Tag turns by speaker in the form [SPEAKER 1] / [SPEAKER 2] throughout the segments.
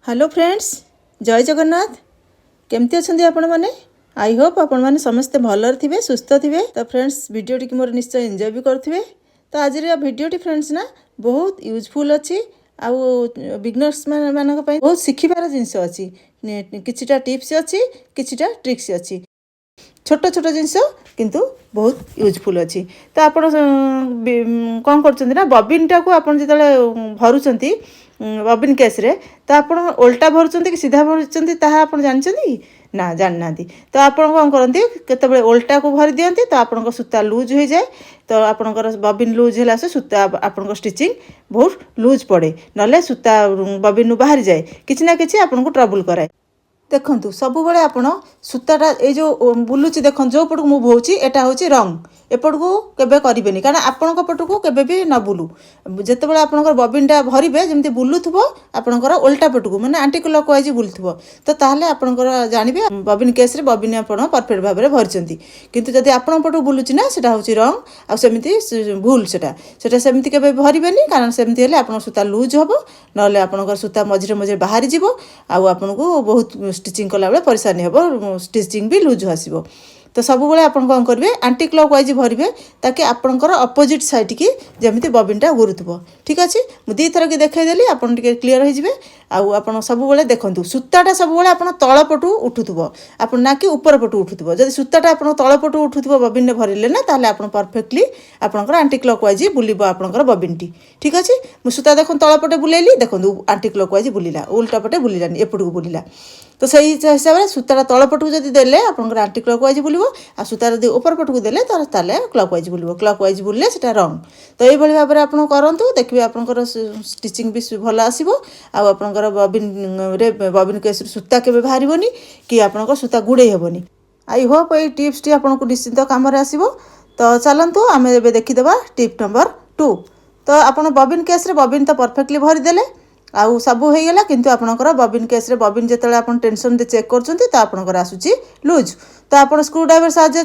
[SPEAKER 1] Hello friends, जय जगन्नाथ। केमती अच्छे आपण मैंने? आई होप आपण मैंने समस्ते भलर थे, सुस्थ थे। तो फ्रेंड्स, वीडियो टी मोर निश्चय एंजॉय भी करेंगे। तो आज वीडियो टी फ्रेंड्स ना बहुत यूजफुल अच्छी आउ बिगनर्स मान बहुत शिखिबार जिनस अच्छी। किछिटा टिप्स अच्छी, किछिटा ट्रिक्स अच्छी, छोट छोट जिनस किंतु बहुत यूजफुल अच्छी। तो आप कौन कर बबिन टाक आप जो भरुंट बबिन केस रे, तो आप ओल्टा भरुंट कि सीधा भरुंट आप जानते ना जानना। तो आप कौन करती केतबे ओल्टा को भरी दियंती तो आप सूता लूज हो जाए। तो आपंकर बबिन लूज है सूता आप स्टिचिंग बहुत लूज पड़े, ना सूता बबिन बाहरी जाए, किसी ना कि आपको ट्रबुल कराए। देखु सब आप सूताटा ये जो बुलूची देख जो पट को मुव होची एटा होची रंग एपट को केबे करेंगे, कारण आपण पट को केबे भी न बुलू। जिते आप बबिनटा भरवे जमी बुलूब आपंकर ओल्टा पट को मैंने आंटी क्लॉक वाइज बुलूब, तो ताहले आपंकर जानवे बबिन केस बबिन आप परफेक्ट भाव में भरी। किंतु जदि आपण पट को बुलूची ना सेटा होची रंग आमती भूल सेटा सेमती केबे भरवेनी, कारण सेमती हेले आपन सूता लूज हम ना आपंकर सूता मझे मझे बाहरी जीव आपन को बहुत स्टिचिंग कला बेले परेशानी हम, स्टिचिंग भी लूज आसो। तो सब बेले आप कौन करेंगे आंटी क्लॉक वाइज भरवे ताकि आपंकर अपोजिट साइड की जमी बबिनटा घुरुव। ठीक अच्छे, मुझे थर की देखईदेली आप क्लीयर हो। आप सब बेले देखूँ सूताटा सब बेले आप तल पटू उठुव आप ना कि ऊपर पटू उठुव। जब सूताटा आप तल पटू उठुव बबिन भरले ना ताले आप परफेक्टली आपंकर आंटी क्लॉक वाइज बुलब आपंकर बबिनटी। ठीक अच्छे, मुझे सूता देख तल पटे बुलेली, देखो आंटी क्लॉक वाइज बुलिला, उल्टा पटे बुलानी एपट को बुलिला। तो सही हिसाब से सूताटा तल पटू जब देले आपंकर आंटी क्लॉक वाइज बुलब आ सूता जब ऊपर पट को देले ताले क्लॉक वाइज बुलब, क्लॉक वाइज बुलले सेटा रंग। तो ये भाव में आप करूँ देखिए आपंकर स्टिचिंग भी भल आसो। आपंकर बबिन केस सूता के बाहर कि आपंकर सूता गुड़े हेनी। आई होप ये टिप्स टी आपको निश्चिंत कम आसो। तो चलतु आम ए देखीदे टिप नंबर 2। तो आप बबिन केस बबिन तो परफेक्टली भरीदे आउ सब हो गला, किंतु आपंकर बबिन केस बबिन जो आप टेंशन दे चेक कर आपंकर आसूची लूज। तो आप स्क्रू ड्राइवर साहाଯ୍य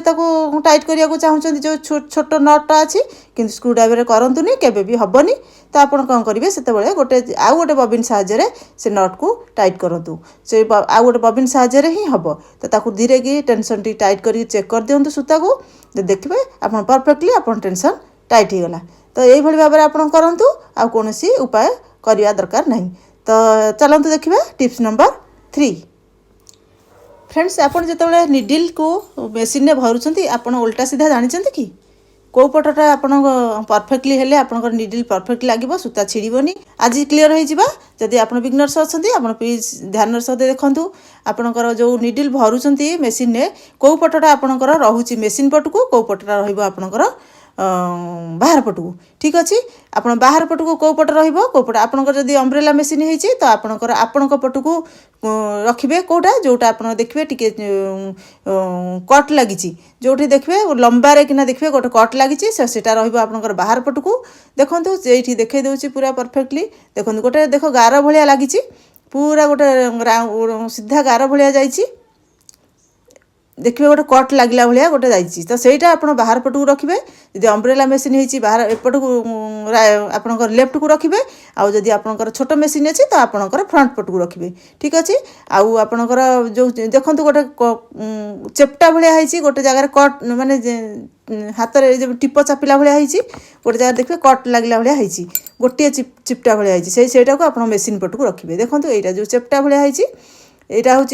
[SPEAKER 1] टाइट करने को चाहते जो छोट नटटा अच्छी, किंतु स्क्रू ड्राइवर करतुनी केबे भी हेनी। तो आप कौन करेंगे से गोटे आउ गोटे बबिन साहाଯ୍य से नट को टाइट करूँ, से आउ गोटे बबिन साहाଯ୍य ही हम। तो धीरे की टेंशन टी टाइट कर चेक कर दिंतु सूता को, देखिए आप परफेक्टली आप टेंशन टाइट हो गला। तो यही भाव में आप करूँ, आ कौन उपाय करने दरकार नहीं। तो चलते देखिए टिप्स नंबर 3। फ्रेंड्स, आप जो निडिल को मेसीन में भरुंट आप उल्टा सीधा जानते कि कौ पटटा आप परफेक्टली हेले आपंकर निडिल परफेक्ट लगे, सूता छिड़बनी। आज क्लीयर हो जदि आप बिगनर्स अच्छा आप प्लीज ध्यान सहित देखूँ आपंकर जो निडिल भरुंट मेसीन में कौ पटटा आपंकर रोचे मेसीन पट को, कौ पटटा रहा बाहर पट को। ठीक अच्छे, आप बाहर पट को कौ पट रो पट आपंकर जब अम्ब्रेला मेसीन हो तो आपंकर आपण पट को रखिए कौटा जोटा आप देखिए टी कट लगी जो देखिए लंबारे किना देखिए गोटे कट लगी से आपंकर बाहर पट को। देखो ये देखई दूसरी पूरा परफेक्टली देखो गोटे देख गार भाया लगी पूरा गोटे सीधा गार भाया जाइए, देखिए गोटे कट लगला भाया गोटे जाइए। तो सहीटा आप बाहर पट को रखिए, जब अम्ब्रेला मेसीन हो बाहर एपट को आपंकर लेफ्ट को रखिए, आउ जदि आपंकर छोट मेसीन अच्छी तो आपंकर फ्रंट पट को रखिए। ठीक अच्छे, आउ आपंकर जो देखो गोटे चेप्टा भाया गोटे जगार कट माने हाथ में जब टीप चापिला भाया गोटे जगह देखिए कट लगला भाया गोटे चिप्टा भाया सेटा को आप मेसीन पट को रखिए। देखो यहाँ जो चेप्टा भाया यहाँ हूँ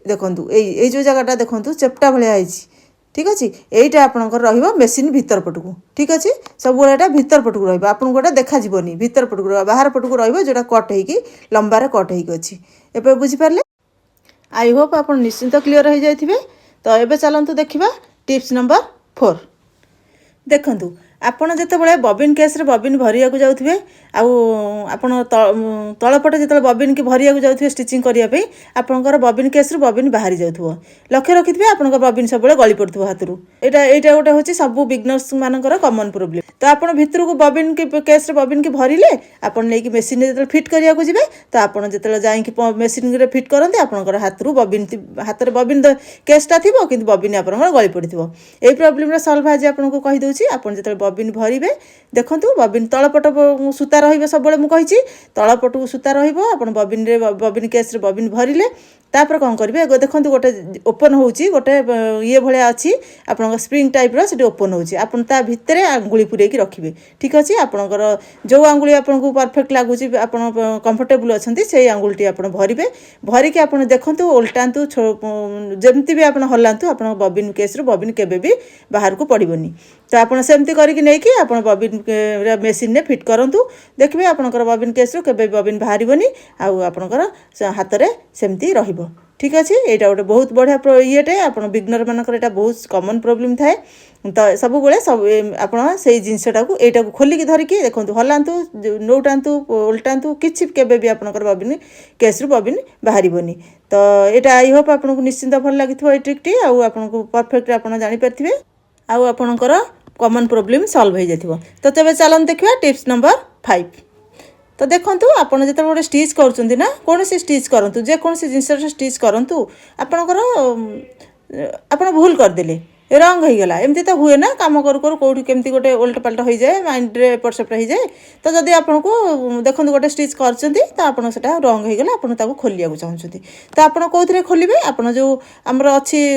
[SPEAKER 1] देखूँ ये जो जगहटा देखूँ चेप्टा भाया। ठीक अच्छे, यहीटा आपंकर रेसीन भीतर पट को। ठीक अच्छे, सब यहाँ भीतर पट को रहा गोटे देखाजी भीतर पट को बाहर पट को रोटा कट हो लंबार कट होगी। एवं बुझीपारे? आई होप आप निश्चिंत क्लीयर हो जाइए। तो ये चलतु देखा टिप्स नंबर 4। देखु आपड़ जो बबिन केस बबिन भरिया जाऊे आप तलपटे जो बबिन की भरिया जाऊे स्टिचिंग करने आपंकर बबिन केस बबिन बाहरी जाऊ लक्ष्य रखिथे आप बबिन सब गली पड़ू हाथ रू। यहाँ गोटे हूँ सब बिगनर्स मानकर कमन प्रोब्लेम। तो आप भितर को बबिन की केस बबिन की भरले आप नहीं मेसीन जो फिट करने को जी तो आप जो जाकि मेसीन फिट करते आपंकर हाथ रू बबिन हाथ में बबिन केसटा थी कि बबिन आप गली पड़ो। यही प्रोब्लेम सल्व आज आपको कहीदे आप जो बबिन भरिबे देखंतु बबिन तळपट सूता रहिबो सबले मु कहिछि तळपटू सूता रहिबो आपण बबिन रे बबिन केस रे बबिन भरिले तापर कौन करेंगे देखो गोटे ओपन होची गोटे ये भाया अच्छी आपन स्प्रिंग टाइप रो से ओपन होची आपन ता भितर आंगुली पुरेकी रखिए ठीक अच्छे आपणकर जो आंगुली आपको परफेक्ट लगुच आप कंफर्टेबल अच्छा से आंगुलटी आप भरवे भरिकी आप देखूँ ओल्टातु जमती भी आप हलातु आप बबिन केस बबिन केबे भी बाहर को पड़ोनी तो आप सेमती करके आप बबिन मेसीन ने फिट करूँ देखिए आपंकर बबिन केस केबे बबिन बाहर आपंकर हाथ में सेमती रही ठीक अच्छे यहाँ गोटे बहुत बढ़िया येटे आप बिगनर मानकर यहाँ बहुत कमन प्रोब्लेम थाए तो सब बड़े सब आप जिनटा को यहाँ खोलिकी धरिकी देखो हलातु नौटातु ओल्टातु किसी केबे भी आपंकर बबिन केस बबिन बाहर तो यहाँ आई होप आपको निश्चिंत भल लगी ये ट्रिकटी आपको परफेक्ट आप जापारे आपणकर कमन प्रोब्लेम सॉल्व हो जाए तो तेज चलन देखा टिप्स नंबर 5 तो देखो आप जो गोटे स्टिच कर कौन स्टिच करूँ जेकोसी जिनस स्टिच करूँ आपणकर आप भूल करदे रंग हो गला एमती तो हुए ना काम करू करू कौटी केमती गोटे उल्ट पाल्ट हो जाए माइंड रे एपट सेपट हो जाए तो जदि आपको देखो गोटे स्टिच करछंती तो आपन सेटा रंग हो गला आपन ताको खोलिया को चाहछंती तो आपन कोथरे खोलिबे आपन जो हमर अछि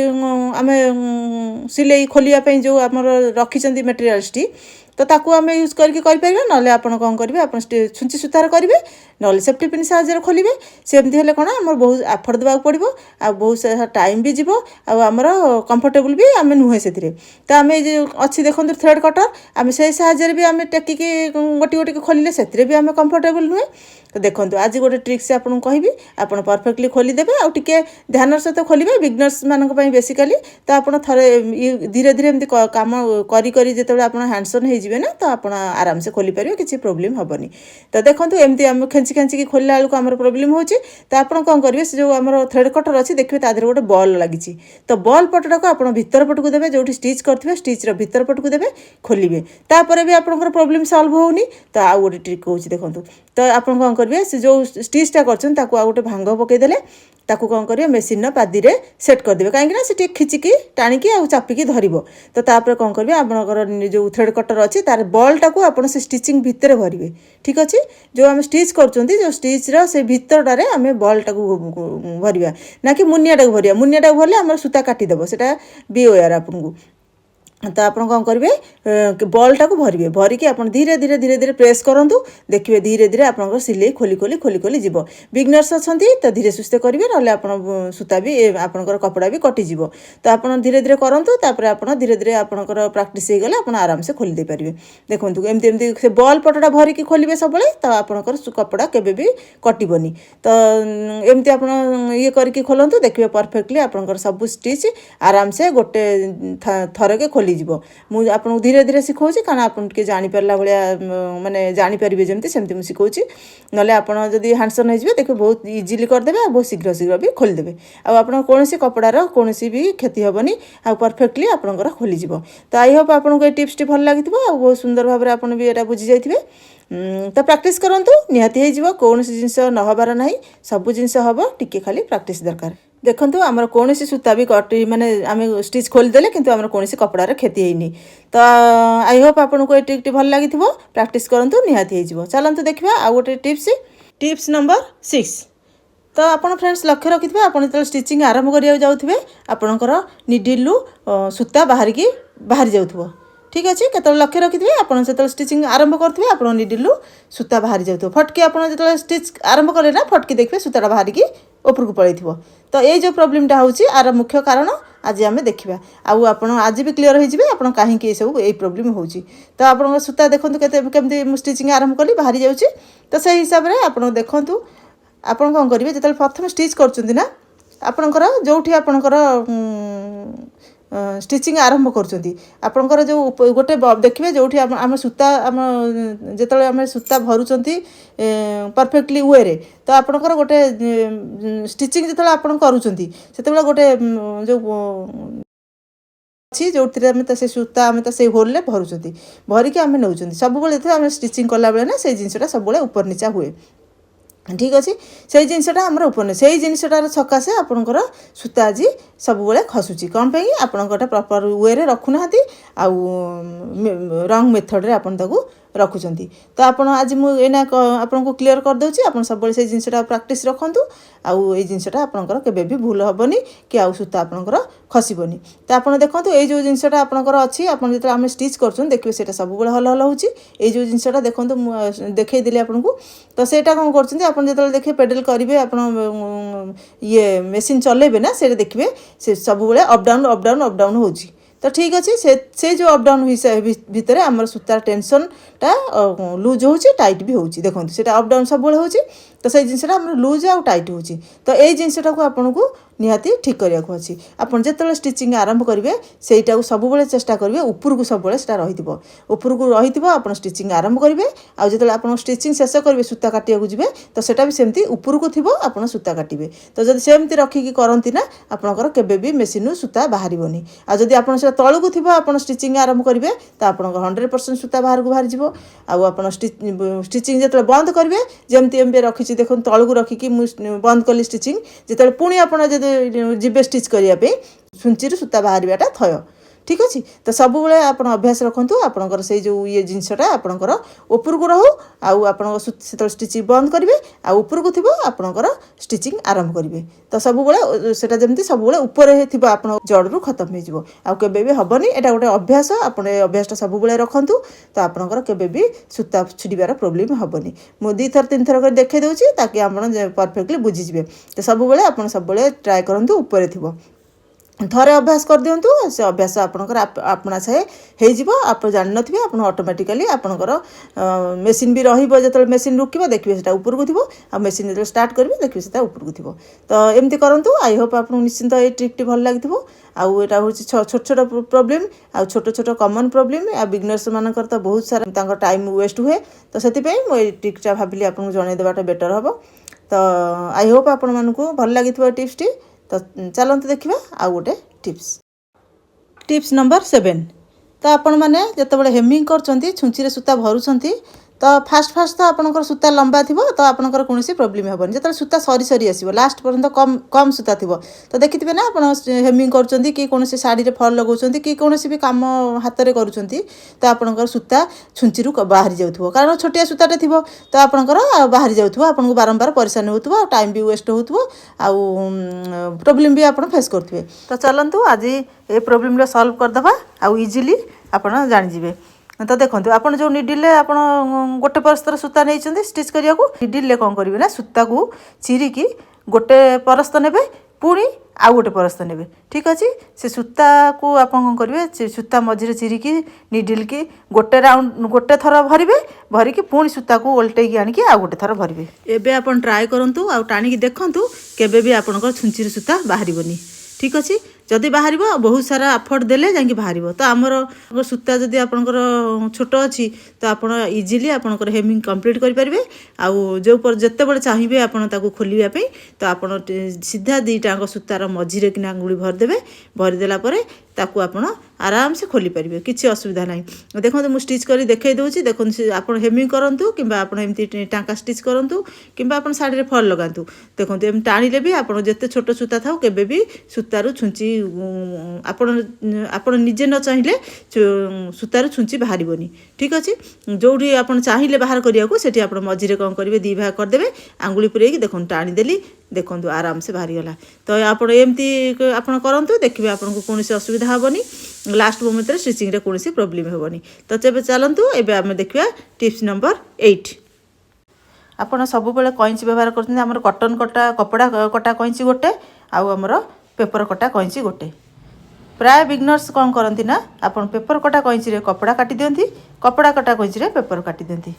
[SPEAKER 1] आमे सिलाई खोलिया पे जो हमर रखिछंती मटेरियल्सटी तो ताकू आम यूज करके करें ना आप कौन करेंगे आप छुंची सूतार करेंगे ना सेफ्टी पिन साहाଯ୍य खोलिए सेमती हेल्ले कौन आम बहुत एफर्ट देवाक पड़ो आ बहुत सारा टाइम भी जीव आमर कंफर्टेबल भी आम नुहे से तो आम अच्छी देखो थ्रेड कटर आम से साहाଯ୍य भी आम टेकिकी गोटी गोटी खोलिले से भी आम कंफर्टेबल नुहे तो देखो आज गोटे ट्रिक्स आपको कहबी आप परफेक्टली खोलीदेवे आ टिके ध्यान सहित खोलिए बिगनर्स मानक बेसिकाली तो आप थे धीरे धीरे एमती कम करी जो आप हैंडसन हो ना तो आप आराम से खोली पारे किसी प्रोब्लेम हेनी तो देखो एमती आम खेची खेची खोलला बेलू आम प्रोब्लेम हो तो आप कौन करेंगे से जो आम थ्रेड कटर अच्छी देखिए तादेह गोटे बल लगी तो बल पटटा को आप भितर पट को देवे जो स्टिच करेंगे स्टिच भितर पट को देवे खोलिए तापर भी आपंकर प्रोब्लेम सल्व होनी तो आउ गोटे ट्रिक कौन देखो तो आप कौन करेंगे से जो स्टिचटा कर गोटे भांग पकईदेले ताकू कौन करेंगे मेसीन पादी रे सेट करदे कहीं से खिचिकी टाणिकी आ चापिकी धर तो तापर कौन करेंगे आपंकर जो थ्रेड कटर अच्छी तार बल्टा को आप स्टिचिंग भितर भरवे ठीक अच्छे जो आम स्टिच कर जो स्टिचर से भितरटार आम बल्टा को भरवा ना कि मुनियाटा को भरवा भरले आम सूता काटिदेव से बी ओयर आपको तो आप कौन करेंगे बल्टा को भरवे भरिकी आप धीरे धीरे धीरे धीरे प्रेस करूँ देखिए धीरे धीरे आप सिलाई खोली खोली खोली खोली जीव बिगनर्स अच्छा तो धीरे सुस्थे करेंगे ना आप सूता भी आपंकर कपड़ा भी कटिज तो आप धीरे धीरे करूँ आप धीरे धीरे आपंकर प्राक्टिस हो गले आप आराम से खोली पारे देखो एमती एमती से बल पटटा भरिकी खोलिए सब तो आपंकर कपड़ा केबे भी कटबनी तो एमती आप ये करके खोलतु देखिए परफेक्टली आपंकर सब स्टिच आराम से गोटे थरके खोली मुझे आपको धीरे धीरे शिखाऊँ कारण आपके जापारा भाया माने जापारे जमी सेमती मुझे शिखाऊँ ना आप हैंडसन हो देखिए बहुत इजिली करदे आ बहुत शीघ्र शीघ्र भी खोलीदेवे आप कौन कपड़ार कौन भी क्षति हेनी आ परफेक्टली आपंकर खोलीज तो आई होप आपको ये टिप्स भल लगी बहुत सुंदर भाव में आप भी यहाँ बुझी जाइए तो प्रैक्टिस करूँ निहाती हो कौन जिनस नहबार ना सब जिनस हम टिके खाली प्रैक्टिस दरकार देखो आमर कौन सूता भी कटी माने आम स्टिच खोलीदेले किंतु आमर कौन कपड़ार क्षति होनी तो आई होप आपको ये ट्रिक भल लगी प्रैक्टिस करूँ निहाती हो चलते देखा आउ गोटे टिप्स नंबर 6 तो आप फ्रेंड्स लक्ष्य रखिथे आप जो स्टिचिंग आरंभ करा जाऊे आपणकर निडिलू सूता बाहरी जाऊँ ठीक अच्छे केत लक्ष्य रखिथे आप जो स्टिचिंग आरंभ करेंगे आप निडिलू सूता बाहरी जाऊँ फटकी आप जो स्टिच आरंभ कले ना फटकी देखिए सूताटा बाहरिकी उपरको पड़े तो ये जो प्रोब्लेमटा हूँ आर मुख्य कारण आज आम देखा आप आज भी क्लीयर हो आप कहीं सब ये प्रोब्लेम हो तो आप सूता देखो केमती स्टिचिंग आरंभ कली बाहरी जाऊँगी तो से हिसाब से आप देखूँ आप कौन करेंगे जो प्रथम स्टिच कर आपणकर जो आपणकर स्टिचिंग आरंभ करपर जो गोटे देखिए जो आम सूता आम जो आम सूता भरुंच परफेक्टली वे तो आपणकर गोटे स्टिचिंग जो आप करुँच गोटे जो अच्छी जो से सूता आम से होल भरुँच भरिकी आम नौ सब आम स्टिचिंग कला बेले ना से जिनसा सब ऊपर नीचा हुए ठीक अच्छे से जिनटा आम उपन से जिनटार सकाशे आपणकर सूता आज सब खसुची कौन पे आपण प्रॉपर वे रखुना आउ रंग मेथड आप रखुंट तो आपड़ आज मुझे आपन को क्लीयर करदे आप सब से जिनटा प्राक्ट रखु आउ ये जिनटा आपंकर के भूल हेनी कि आउ सूता आपंकर खसबनी तो आप देखो ये जो जिनटा आपंकर अच्छी आप जो आम स्टिच कर देखिए से सब हल हल हो जो जिनटा देखो देखईदेली आपको तो सेटा कौन कर देखिए पेडल करेंगे आप ये मेसीन चलेबे ना से देखिए से सब अप डाउन हो तो ठीक अच्छे से जो अप डाउन भितर आम सूतार टेंशनटा लुज हो टाइट भी हो देखो से अप डाउन सब हो तो से जिनटा लुज आउ टाइट हो तो ये जिनटा को आपन को निहाती ठीक करने को अच्छी आपड़ जो स्टिचिंग आरंभ करेंगे से सब चेष्टा करेंगे उपरकू सब रही उपरकू रही आप स्टिचिंग आरंभ करेंगे आउ जो आप स्टिचिंग शेष करेंगे सूता काटिया को जी तो सेटा भी सेमती उपरकू थी आप सूता काटे तो जब सेमती रखिकी करती ना आपंकर केबे मेसीन सूता बाहर आदि आप तलू थी आप स्टिचिंग आरंभ करेंगे तो आप 100% सूता बाहर को बाहर जाव आप स्टिचिंग जो बंद करेंगे जमती एम रखी देखो तलू रखिकी बंद कली स्टिचिंग जो पुणी आप जीवे स्टिच करने छुंची सूता बाहरटा थय ठीक अच्छे तो सब आप अभ्यास रखु आपंकर से जो ये जिनटा आपंकर उपरकू रहू आप स्टिचिंग बंद करेंगे उपरकू थी आपंकर स्टिचिंग आरंभ करेंगे तो सब सेटा जमी सब उपर आप जड़ खत्म हो केबे भी हेनी यहाँ गोटे अभ्यास आप अभ्यास सब रखु तो आपंकर केबे सूता छिड़बार प्रोब्लेम हेनी मुझे 2 थर 3 थर कर देखई दूसरी ताकि आप परफेक्टली बुझीजे तो सब सब ट्राए करूँ उपर थी थरे अभ्यास कर दिंतु से अभ्यास आपणकर अपना छाए आप जान थे आप ऑटोमेटिकली आपणकर मेसीन भी जो मेसीन रुक देखिए से उपरकू थी आ मेसीन जो स्टार्ट करेंगे देखिए से उपरकू थी तो एमती करूँ आई होप आपको निश्चिंत ये ट्रिक्टी भल लगी आउ यहाँ हूँ छोट छोट प्रोब्लेम आ छोट छोट कमन प्रोब्लेम आ बिगनर्स मानकर तो बहुत सारा टाइम वेस्ट हुए तो से मुझे ट्रिक्टा भाविली आपको जनईदेटा बेटर हम तो आई होप आपण मानक भल लगी टिप्सटी तो चलते देखा आउ गोटे टिप्स नंबर 7 तो आपण मैंने जिते हेमिंग कर छुंची सूता भरुंट तो फास्ट तो आपंकर सूता लंबा थी तो आपंकर कौन प्रोब्लेम हेनी जो सूता सरी सरी आसो लास्ट पर्यंत कम कम सूता थी तो देखिए ना आप हेमिंग कर कि कौन शाढ़ी फल लगाउछंती कि कौन भी कम हाथ में करुँच तो आपंकर सूता छुंची बाहरी जाऊ कारण छोटिया सूताटे थी तो आपंकर बाहरी जाऊ आपको बारंबार परेशान हो टाइम भी वेस्ट हो प्रोब्लेम भी आप फेस करेंगे तो चलतु आज ये प्रोब्लेम सल्व करदे आउ इजिली आप जाणीजे तो देखो आप जो निडिल आप गोटे परस्तर सूता नहीं स्टिच करने को निडिल कौन करेंगे ना सूता को चिरिकी गोटे परस्त ने पुणी आउ गोटे परस्त ने ठीक अच्छे से सूता को आप कौन करेंगे सूता मझे चिरिकी निडिल की गोटे राउंड गोटे थर भरवे भरिकी पुणी सूता को ओल्टे आणिकी आउ गोटे थर भरवे एबे आप ट्राए करूँ आउ टाणी देखूँ केबे भी आपंकर छुंची सूता बाहर ठीक अच्छे जदि बाहर बहुत सारा एफर्ट देले जाकि बाहर तो आमर सूता जदि आपंकर छोट अच्छी तो आप इजिली आपंकर हेमिंग कंप्लीट करेंगे आउ जो जिते बड़े चाहिए आपको खोलवाई तो आप सीधा दीटा सूतार मझीरे कि अंगुली भरदे भरीदेला ताकू आप आराम से खोली पारे किसी असुविधा ना देखो मुझे स्टिच कर देखई दूसरी देखो आप हेमिंग करूँ कि एमती टाँका स्टिच करूँ कि आप शाढ़ी फल लगातु देखो एम टाणिले भी आप जिते छोट सूता था केबे भी सूतारू छुंची आपण निजे न चाहिए सूतारू छुंची बाहर ठीक अच्छे जो आप चाहिए बाहर करने को सेठी आप मझीरे कौन करेंगे 2 भाग करदे आंगुली पुरेकी देखो टाणीदेली देखो आराम से बाहरी गला तो आप एमती आप करूँ देखिए आपको कौन असुविधा हेनी लास्ट मोमेंट स्टिचिंग रे कौन प्रोब्लेम हेनी तो जब चलतु एवं देखा टिप्स नंबर 8 आप सब कईची व्यवहार कर कटन कटा कपड़ा कटा कईची गोटे आमर पेपर कटा कईची गोटे प्राय बिगनर्स कौन करती ना आप पेपर कटा कईची कपड़ा काटी दियंती कपड़ा कटा कईची पेपर काटी दियंती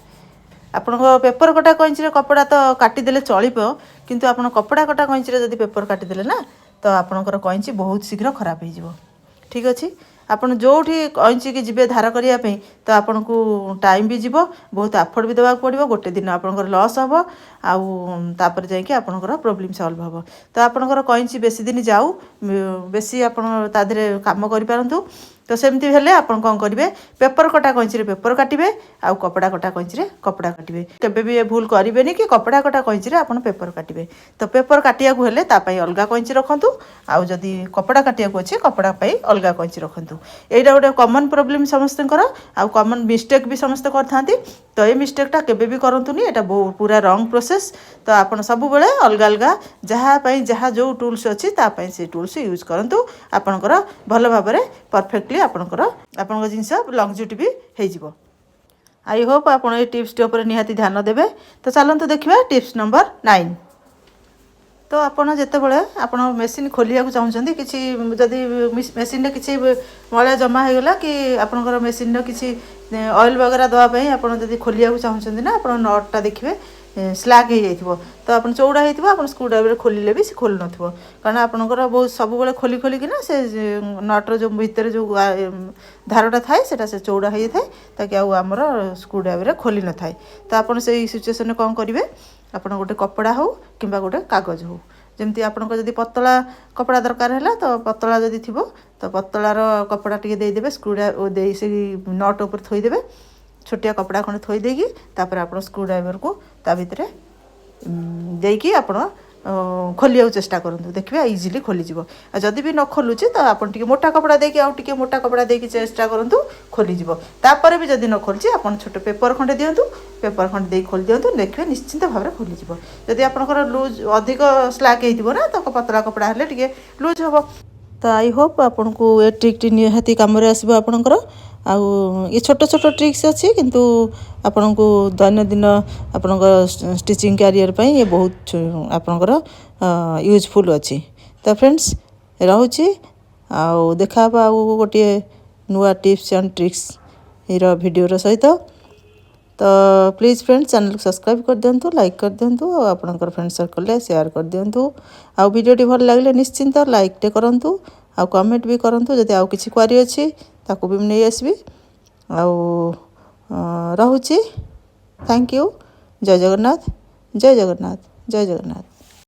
[SPEAKER 1] आपण पेपर कटा कईची कपड़ा तो काटिदेले चलो किंतु आप कपड़ा कटा कईची जब पेपर काटिदेले ना तो आपणकर कईची बहुत शीघ्र खराब हो ठीक अच्छे आपड़ जो कईची की जी धार करने तो आपन को टाइम भी जीव बहुत एफर्ट भी देवाक पड़ो गोटे दिन आपंकर लॉस हम आउपर जाकर प्रोब्लेम सल्व हम तो आपंकर कईची बेसी दिन जाऊ बेसी आप कम करूँ तो सेमती हेले आपण कौन करेंगे पेपर कटा कैंची पेपर काटिबे आउ कपड़ा कटा कैंची कपड़ा काटिबे केबे भी भूल करेंगे कि कपड़ा कटा कैंची आपण पेपर काटिबे तो पेपर काटिया को हेले तापाई अलगा कैंची रखंतु आउ जदी कपड़ा काटिया को अछि कपड़ा पाई अलगा कैंची रखंतु एटा गोटे कॉमन प्रॉब्लम समस्तकर आउ कॉमन मिस्टेक भी समस्त करथांती तो ये मिस्टेकटा केबे भी करंतुनी एटा पूरा रॉन्ग प्रोसेस तो आपण सब बेले अलगा अलगा जहाँ पाई जहाँ जो टूल्स अच्छी तापाई से टूल्स यूज करंतु आपणकर भल भाव में परफेक्टली आपणकर आपन जिनस लंगजिविटी भी हो आई होप आप टिप्स टी निहाती ध्यान देवे तो चलते देखिए टिप्स नंबर 9 तो आपड़ जितेबाला आप मेसीन खोलिया चाहते किसी जदि मेसीन किसी मैला जमा होगला कि आपंकर मेसीन किसी ऑयल वगैरह देवाई आप खोलिया चाहते ना आप नटटा देखिए स्लाग हो जाइए तो आप चौड़ा होता आप स्क्रू ड्राइवर खोलिले भी खोल न कारण आपंकर बहुत सब बेले खोली खोलिकिना से नटर जो भितर जो धारटा थाए से चौड़ा हो जाए ताकि आमर स्क्रू ड्राइवर खोली न थाए तो आप सिचुएसन कौन करेंगे आप गोटे कपड़ा हो कि गोटे कागज हो जमती आपको जब पतला कपड़ा दरकार है तो पतला जदि थी तो पतलार कपड़ा टी देदेवे स्क्रू ड्राइवर से नट उपर थोदेवे छोटिया कपड़ा खंडे थोदेगी तापर आप स्क्रू ड्राइवर को ता भितर देकी आप खोलिया चेष्टा करूँ देखिए इजिली खोलीजिव जदि भी न खोलुचे तो आप मोटा कपड़ा देकी आउ टिके मोटा कपड़ा देकी चेष्टा करूँ खोलीजिव तापर भी जदि न खोलुचे आप छोटे पेपर खंडे दिंतु पेपर खंडे दे खोली दिंतु देखिए निश्चिंत भाव में खोलीजिव जदि आपंकर लूज अधिक स्लाक होना तो पतला कपड़ा हेल्ले टिके लूज हम तो आई होप आपन को ये ट्रिक टी निहाती काम आसो आपणकर आउ ये छोट छोट ट्रिक्स अच्छी किंतु आपण को दैनंदिन आपण स्टिचिंग कैरियर पे ये बहुत आपणकर यूजफुल अच्छी तो फ्रेंड्स रहुची आउ देखा आउ गोटे नुआ टिप्स एंड ट्रिक्स रो वीडियो सहित तो प्लीज़ फ्रेंड्स चैनल को सब्सक्राइब कर दिंतु लाइक कर दिंतु और आपंकर फ्रेंड सर्कल शेयर कर दिंतु आउ वीडियोटी भल लगे निश्चिंत लाइक टे करूँ आउ कमेंट भी करूँ जदि आउ किसी क्वेरी अच्छी ताकू भी नहीं आसबी आउ रहुची थैंक यू जय जगन्नाथ जय जगन्नाथ जय जगन्नाथ।